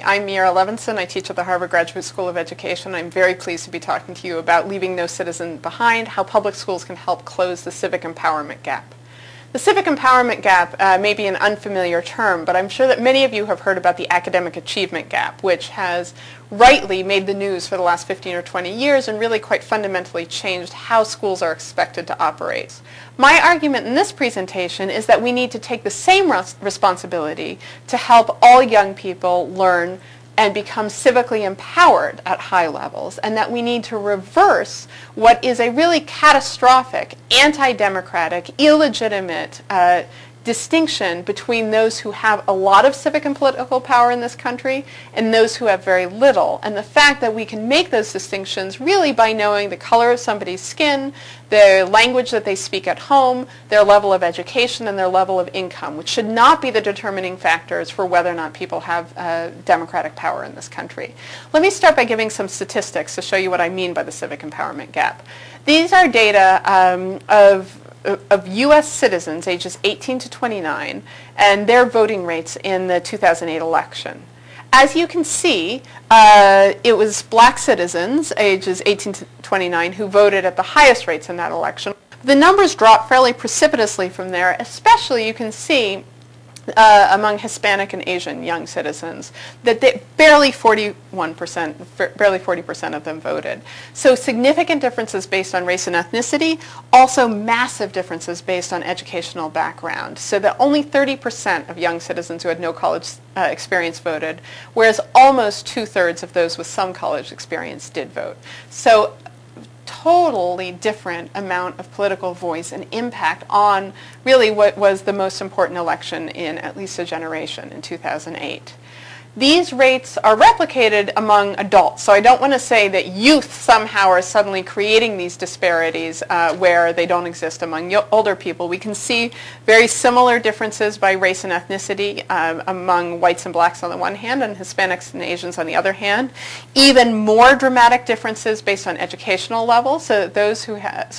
I'm Meira Levinson. I teach at the Harvard Graduate School of Education. I'm very pleased to be talking to you about leaving no citizen behind, how public schools can help close the civic empowerment gap. The civic empowerment gap may be an unfamiliar term, but I'm sure that many of you have heard about the academic achievement gap, which has rightly made the news for the last 15 or 20 years and really quite fundamentally changed how schools are expected to operate. My argument in this presentation is that we need to take the same responsibility to help all young people learn and become civically empowered at high levels, and that we need to reverse what is a really catastrophic, anti-democratic, illegitimate distinction between those who have a lot of civic and political power in this country and those who have very little. And the fact that we can make those distinctions really by knowing the color of somebody's skin, the language that they speak at home, their level of education, and their level of income, which should not be the determining factors for whether or not people have democratic power in this country. Let me start by giving some statistics to show you what I mean by the civic empowerment gap. These are data of U.S. citizens ages 18 to 29 and their voting rates in the 2008 election. As you can see, it was black citizens ages 18 to 29 who voted at the highest rates in that election. The numbers dropped fairly precipitously from there, especially you can see among Hispanic and Asian young citizens, that barely 40% of them voted. So significant differences based on race and ethnicity, also massive differences based on educational background. So that only 30% of young citizens who had no college experience voted, whereas almost 2/3 of those with some college experience did vote. So totally different amount of political voice and impact on really what was the most important election in at least a generation in 2008. These rates are replicated among adults, so I don't want to say that youth somehow are suddenly creating these disparities where they don't exist among older people. We can see very similar differences by race and ethnicity among whites and blacks on the one hand and Hispanics and Asians on the other hand. Even more dramatic differences based on educational level, so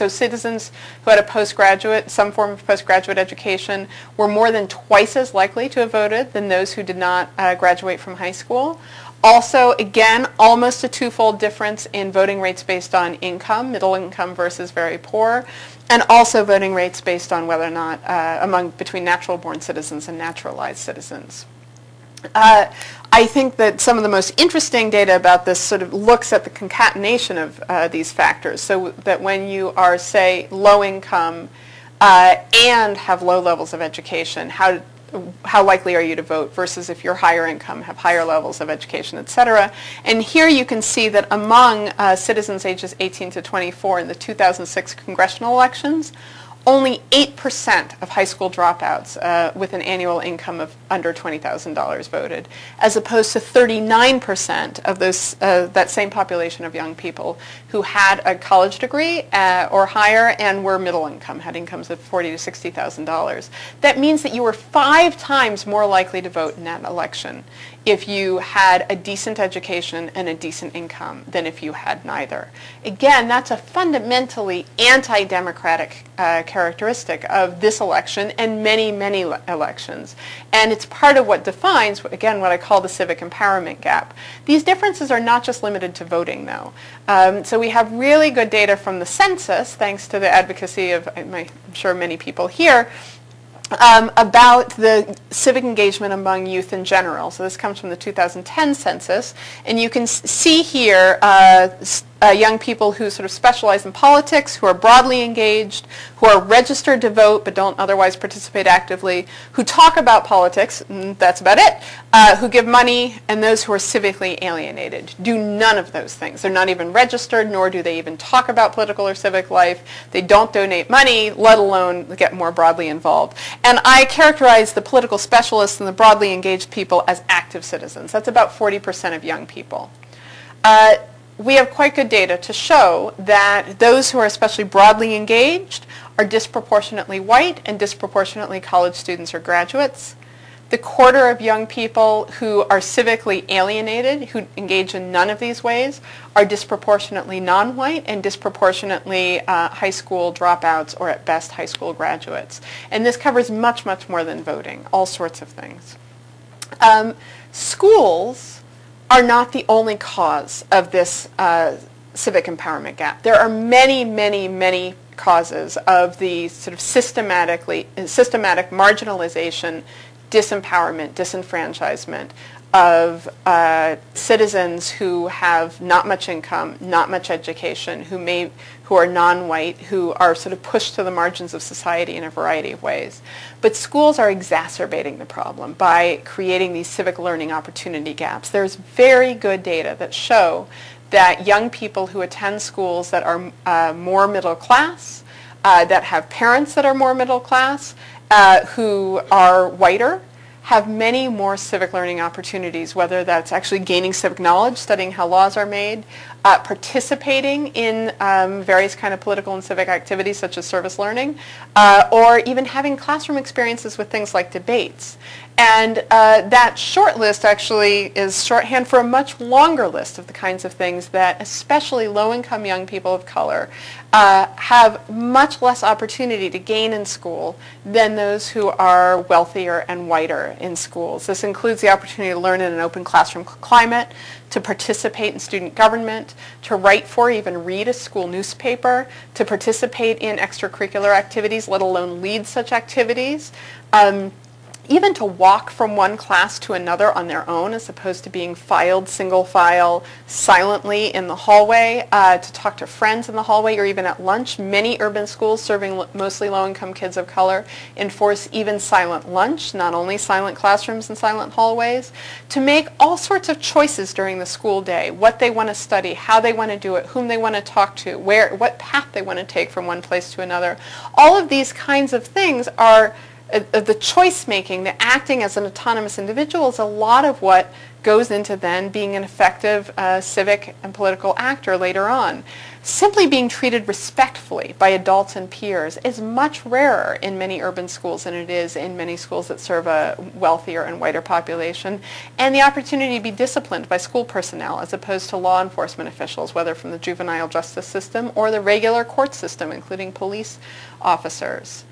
citizens who had a postgraduate, some form of postgraduate education were more than twice as likely to have voted than those who did not graduate from high school. Also, again, almost a twofold difference in voting rates based on income, middle income versus very poor, and also voting rates based on whether or not between natural-born citizens and naturalized citizens. I think that some of the most interesting data about this sort of looks at the concatenation of these factors, so that when you are, say, low income and have low levels of education, how likely are you to vote versus if you're higher income, have higher levels of education, etc. And here you can see that among citizens ages 18 to 24 in the 2006 congressional elections, only 8% of high school dropouts with an annual income of under $20,000 voted, as opposed to 39% of that same population of young people who had a college degree or higher and were middle income, had incomes of $40,000 to $60,000. That means that you were 5 times more likely to vote in that election if you had a decent education and a decent income than if you had neither. Again, that's a fundamentally anti-democratic characteristic of this election and many, many elections. And it's part of what defines, again, what I call the civic empowerment gap. These differences are not just limited to voting, though. So we have really good data from the census, thanks to the advocacy of, I'm sure, many people here, about the civic engagement among youth in general. So this comes from the 2010 census, and you can see here young people who sort of specialize in politics, who are broadly engaged, who are registered to vote but don't otherwise participate actively, who talk about politics, that's about it, who give money, and those who are civically alienated. Do none of those things. They're not even registered, nor do they even talk about political or civic life. They don't donate money, let alone get more broadly involved. And I characterize the political specialists and the broadly engaged people as active citizens. That's about 40% of young people. We have quite good data to show that those who are especially broadly engaged are disproportionately white and disproportionately college students or graduates. The quarter of young people who are civically alienated, who engage in none of these ways, are disproportionately non-white and disproportionately high school dropouts or at best high school graduates. And this covers much, much more than voting, all sorts of things. Schools are not the only cause of this civic empowerment gap. There are many, many, many causes of the sort of systematic marginalization, disempowerment, disenfranchisement of citizens who have not much income, not much education, who are non-white, who are sort of pushed to the margins of society in a variety of ways. But schools are exacerbating the problem by creating these civic learning opportunity gaps. There's very good data that show that young people who attend schools that are more middle class, that have parents that are more middle class, who are whiter, have many more civic learning opportunities, whether that's actually gaining civic knowledge, studying how laws are made, participating in various kind of political and civic activities such as service learning, or even having classroom experiences with things like debates. And that short list actually is shorthand for a much longer list of the kinds of things that especially low-income young people of color have much less opportunity to gain in school than those who are wealthier and whiter in schools. This includes the opportunity to learn in an open classroom climate, to participate in student government, to write for, even read a school newspaper, to participate in extracurricular activities, let alone lead such activities. Even to walk from one class to another on their own as opposed to being filed single file silently in the hallway, to talk to friends in the hallway or even at lunch. Many urban schools serving mostly low-income kids of color enforce even silent lunch, not only silent classrooms and silent hallways, to make all sorts of choices during the school day, what they want to study, how they want to do it, whom they want to talk to, what path they want to take from one place to another. All of these kinds of things are the choice making, the acting as an autonomous individual is a lot of what goes into then being an effective civic and political actor later on. Simply being treated respectfully by adults and peers is much rarer in many urban schools than it is in many schools that serve a wealthier and whiter population. And the opportunity to be disciplined by school personnel as opposed to law enforcement officials, whether from the juvenile justice system or the regular court system, including police officers.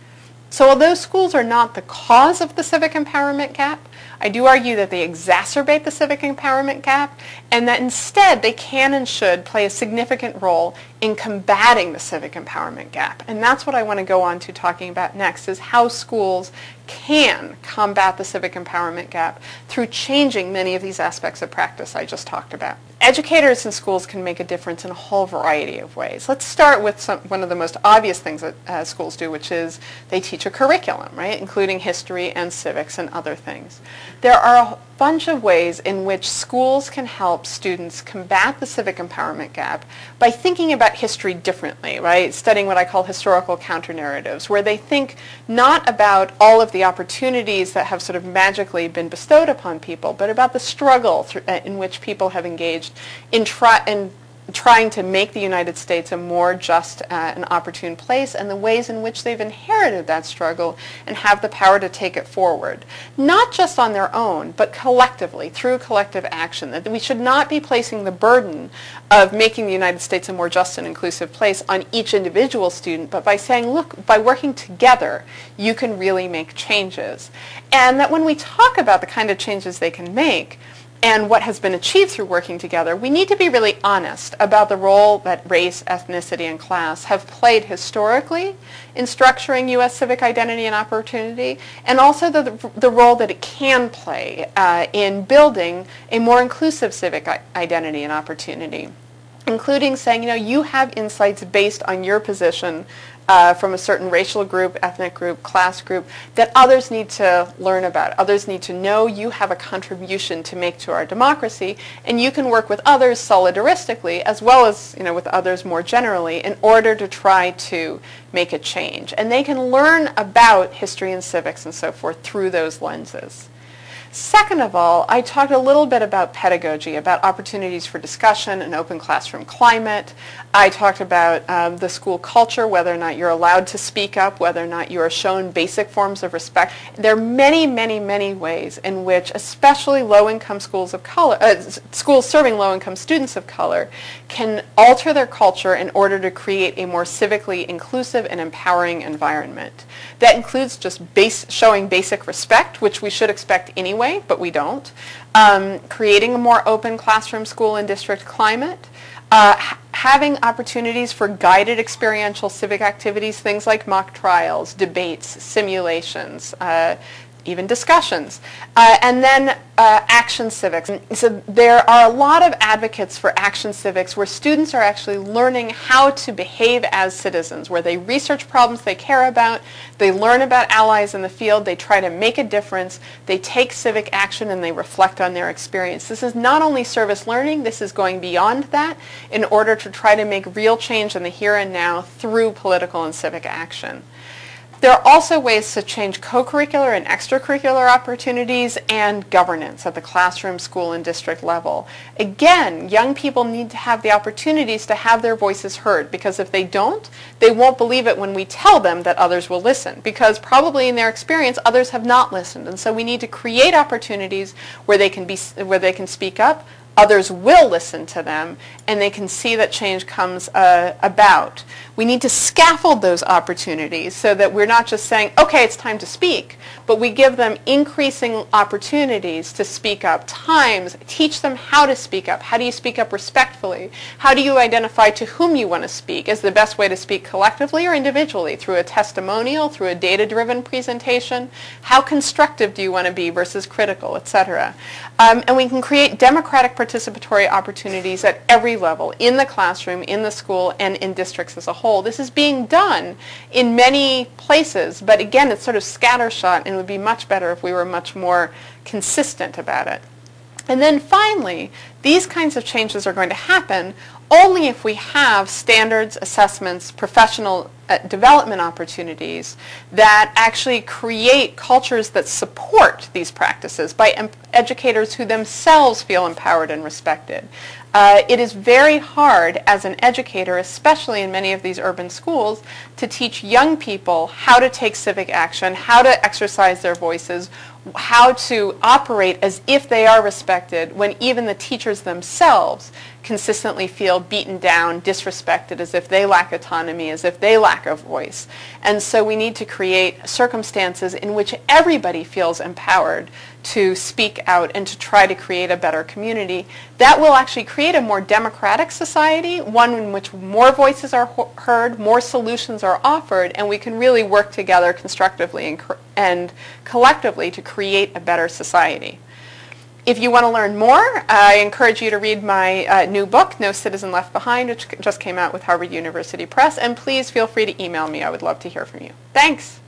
So although schools are not the cause of the civic empowerment gap, I do argue that they exacerbate the civic empowerment gap and that instead they can and should play a significant role in combating the civic empowerment gap. And that's what I want to go on to talking about next, is how schools can combat the civic empowerment gap through changing many of these aspects of practice I just talked about. Educators in schools can make a difference in a whole variety of ways. Let's start with one of the most obvious things that schools do, which is they teach a curriculum, right, including history and civics and other things. There are a bunch of ways in which schools can help students combat the civic empowerment gap by thinking about history differently, right? Studying what I call historical counter-narratives, where they think not about all of the opportunities that have sort of magically been bestowed upon people, but about the struggle in which people have engaged in trying to make the United States a more just and opportune place, and the ways in which they've inherited that struggle and have the power to take it forward. Not just on their own, but collectively, through collective action. That we should not be placing the burden of making the United States a more just and inclusive place on each individual student, but by saying, look, by working together, you can really make changes. And that when we talk about the kind of changes they can make, and what has been achieved through working together, we need to be really honest about the role that race, ethnicity, and class have played historically in structuring U.S. civic identity and opportunity, and also the role that it can play in building a more inclusive civic identity and opportunity, including saying, you know, you have insights based on your position from a certain racial group, ethnic group, class group, that others need to learn about. Others need to know you have a contribution to make to our democracy, and you can work with others solidaristically as well as, you know, with others more generally in order to try to make a change. And they can learn about history and civics and so forth through those lenses. Second of all, I talked a little bit about pedagogy, about opportunities for discussion, an open classroom climate. I talked about the school culture, whether or not you're allowed to speak up, whether or not you are shown basic forms of respect. There are many, many, many ways in which especially low-income schools of color, schools serving low-income students of color can alter their culture in order to create a more civically inclusive and empowering environment. That includes just showing basic respect, which we should expect anyway, way, but we don't. Creating a more open classroom, school, and district climate. Having opportunities for guided experiential civic activities, things like mock trials, debates, simulations, even discussions, and then action civics. So there are a lot of advocates for action civics where students are actually learning how to behave as citizens, where they research problems they care about, they learn about allies in the field, they try to make a difference, they take civic action, and they reflect on their experience. This is not only service learning, this is going beyond that in order to try to make real change in the here and now through political and civic action. There are also ways to change co-curricular and extracurricular opportunities and governance at the classroom, school, and district level. Again, young people need to have the opportunities to have their voices heard, because if they don't, they won't believe it when we tell them that others will listen, because probably in their experience others have not listened. And so we need to create opportunities where they can speak up, others will listen to them, and they can see that change comes about. We need to scaffold those opportunities so that we're not just saying, okay, it's time to speak, but we give them increasing opportunities to speak up, times, teach them how to speak up. How do you speak up respectfully? How do you identify to whom you want to speak? Is the best way to speak collectively or individually? Through a testimonial, through a data-driven presentation? How constructive do you want to be versus critical, etc.? And we can create democratic participatory opportunities at every level, in the classroom, in the school, and in districts as a whole. This is being done in many places, but again, it's sort of scattershot, and it would be much better if we were much more consistent about it. And then finally, these kinds of changes are going to happen only if we have standards, assessments, professional development opportunities that actually create cultures that support these practices by educators who themselves feel empowered and respected. It is very hard as an educator, especially in many of these urban schools, to teach young people how to take civic action, how to exercise their voices, how to operate as if they are respected when even the teachers themselves consistently feel beaten down, disrespected, as if they lack autonomy, as if they lack a voice. And so we need to create circumstances in which everybody feels empowered to speak out and to try to create a better community. That will actually create a more democratic society, one in which more voices are heard, more solutions are offered, and we can really work together constructively and collectively to create a better society. If you want to learn more, I encourage you to read my new book, No Citizen Left Behind, which just came out with Harvard University Press, and please feel free to email me. I would love to hear from you. Thanks.